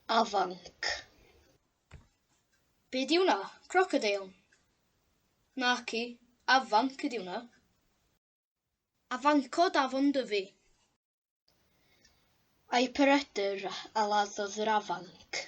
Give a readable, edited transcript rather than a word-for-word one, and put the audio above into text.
Afanc. Be di hwnna? Crocodile? Naci, afanc ydi hwnna. Afancod afon Dyfi. Ai perydyr a laddodd yr afanc.